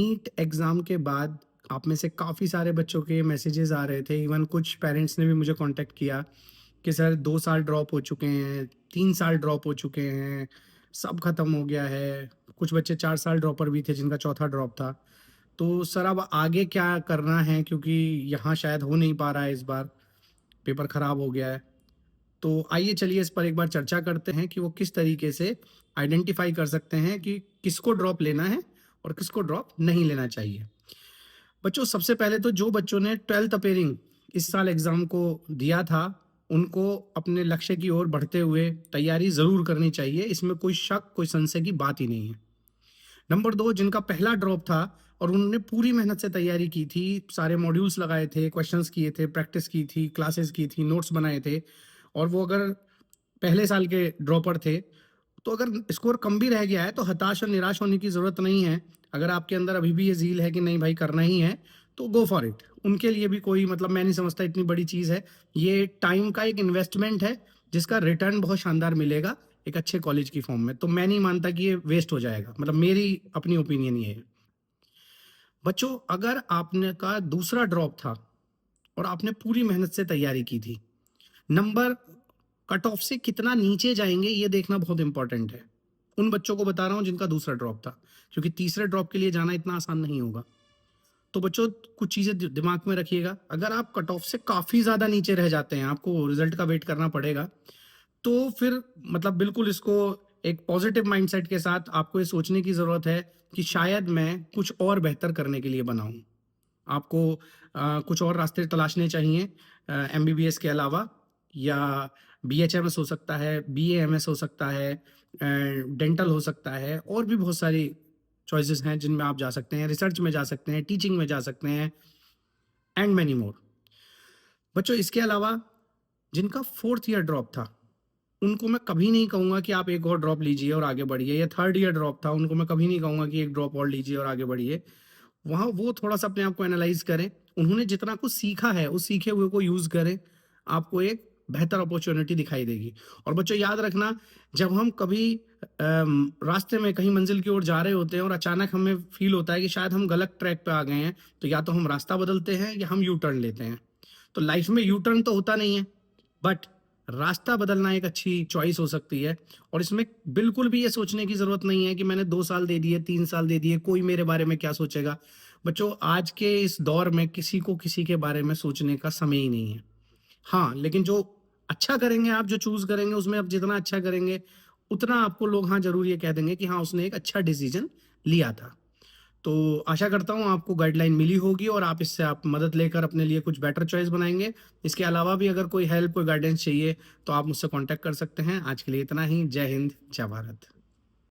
NEET exam के बाद आप में से काफ़ी सारे बच्चों के मैसेजेस आ रहे थे। इवन कुछ पेरेंट्स ने भी मुझे कॉन्टैक्ट किया कि सर 2 साल ड्रॉप हो चुके हैं, 3 साल ड्रॉप हो चुके हैं, सब खत्म हो गया है। कुछ बच्चे 4 साल ड्रॉपर भी थे जिनका चौथा ड्रॉप था। तो सर अब आगे क्या करना है, क्योंकि यहाँ शायद हो नहीं पा रहा है इस बार, पेपर ख़राब हो गया है। तो आइए चलिए इस पर एक बार चर्चा करते हैं कि वो किस तरीके से आइडेंटिफ़ाई कर सकते हैं कि किसको ड्रॉप लेना है और किसको ड्रॉप नहीं लेना चाहिए। बच्चों, सबसे पहले तो जो बच्चों ने 12th अपेयरिंग इस साल एग्ज़ाम को दिया था, उनको अपने लक्ष्य की ओर बढ़ते हुए तैयारी ज़रूर करनी चाहिए। इसमें कोई शक, कोई संशय की बात ही नहीं है। नंबर 2, जिनका पहला ड्रॉप था और उन्होंने पूरी मेहनत से तैयारी की थी, सारे मॉड्यूल्स लगाए थे, क्वेश्चंस किए थे, प्रैक्टिस की थी, क्लासेस की थी, नोट्स बनाए थे, और वो अगर पहले साल के ड्रॉपर थे, तो अगर स्कोर कम भी रह गया है तो हताश और निराश होने की ज़रूरत नहीं है। अगर आपके अंदर अभी भी ये ज़ील है कि नहीं भाई करना ही है, तो गो फॉर इट। उनके लिए भी कोई मतलब मैं नहीं समझता इतनी बड़ी चीज़ है। ये टाइम का एक इन्वेस्टमेंट है जिसका रिटर्न बहुत शानदार मिलेगा एक अच्छे कॉलेज की फॉर्म में। तो मैं नहीं मानता कि ये वेस्ट हो जाएगा, मतलब मेरी अपनी ओपिनियन ये है। बच्चों, अगर आपने का दूसरा ड्रॉप था और आपने पूरी मेहनत से तैयारी की थी, नंबर कट ऑफ से कितना नीचे जाएँगे ये देखना बहुत इम्पोर्टेंट है। उन बच्चों को बता रहा हूँ जिनका दूसरा ड्रॉप था, क्योंकि तीसरे ड्रॉप के लिए जाना इतना आसान नहीं होगा। तो बच्चों, कुछ चीज़ें दिमाग में रखिएगा। अगर आप कट ऑफ से काफ़ी ज़्यादा नीचे रह जाते हैं, आपको रिजल्ट का वेट करना पड़ेगा, तो फिर मतलब बिल्कुल इसको एक पॉजिटिव माइंडसेट के साथ आपको ये सोचने की ज़रूरत है कि शायद मैं कुछ और बेहतर करने के लिए बना हूँ। आपको कुछ और रास्ते तलाशने चाहिए एमबीबीएस के अलावा, या बीएचएमएस हो सकता है, बीएएमएस हो सकता है, डेंटल हो सकता है, और भी बहुत सारी चॉइसेस हैं जिनमें आप जा सकते हैं, रिसर्च में जा सकते हैं, टीचिंग में जा सकते हैं, एंड मैनी मोर। बच्चों, इसके अलावा जिनका 4th ईयर ड्रॉप था, उनको मैं कभी नहीं कहूँगा कि आप एक और ड्रॉप लीजिए और आगे बढ़िए, या 3rd ईयर ड्रॉप था, उनको मैं कभी नहीं कहूँगा कि एक ड्रॉप और लीजिए और आगे बढ़िए। वहाँ वो थोड़ा-सा अपने आप को एनालाइज़ करें। उन्होंने जितना कुछ सीखा है, उस सीखे हुए को यूज़ करें। आपको एक बेहतर अपॉर्च्युनिटी दिखाई देगी। और बच्चों, याद रखना, जब हम कभी रास्ते में कहीं मंज़िल की ओर जा रहे होते हैं और अचानक हमें फ़ील होता है कि शायद हम गलत ट्रैक पे आ गए हैं, तो या तो हम रास्ता बदलते हैं या हम यू टर्न लेते हैं। तो लाइफ़ में यू टर्न तो होता नहीं है, बट रास्ता बदलना एक अच्छी चॉइस हो सकती है। और इसमें बिल्कुल भी ये सोचने की ज़रूरत नहीं है कि मैंने 2 साल दे दिए, 3 साल दे दिए, कोई मेरे बारे में क्या सोचेगा। बच्चों, आज के इस दौर में किसी को किसी के बारे में सोचने का समय ही नहीं है। हाँ, लेकिन जो अच्छा करेंगे आप, जो चूज़ करेंगे, उसमें आप जितना अच्छा करेंगे, उतना आपको लोग हाँ ज़रूर ये कह देंगे कि हाँ, उसने एक अच्छा डिसीज़न लिया था। तो आशा करता हूँ आपको गाइडलाइन मिली होगी और आप इससे आप मदद लेकर अपने लिए कुछ बेटर चॉइस बनाएँगे। इसके अलावा भी अगर कोई हेल्प, कोई गाइडेंस चाहिए, तो आप मुझसे कॉन्टैक्ट कर सकते हैं। आज के लिए इतना ही। जय हिंद, जय भारत।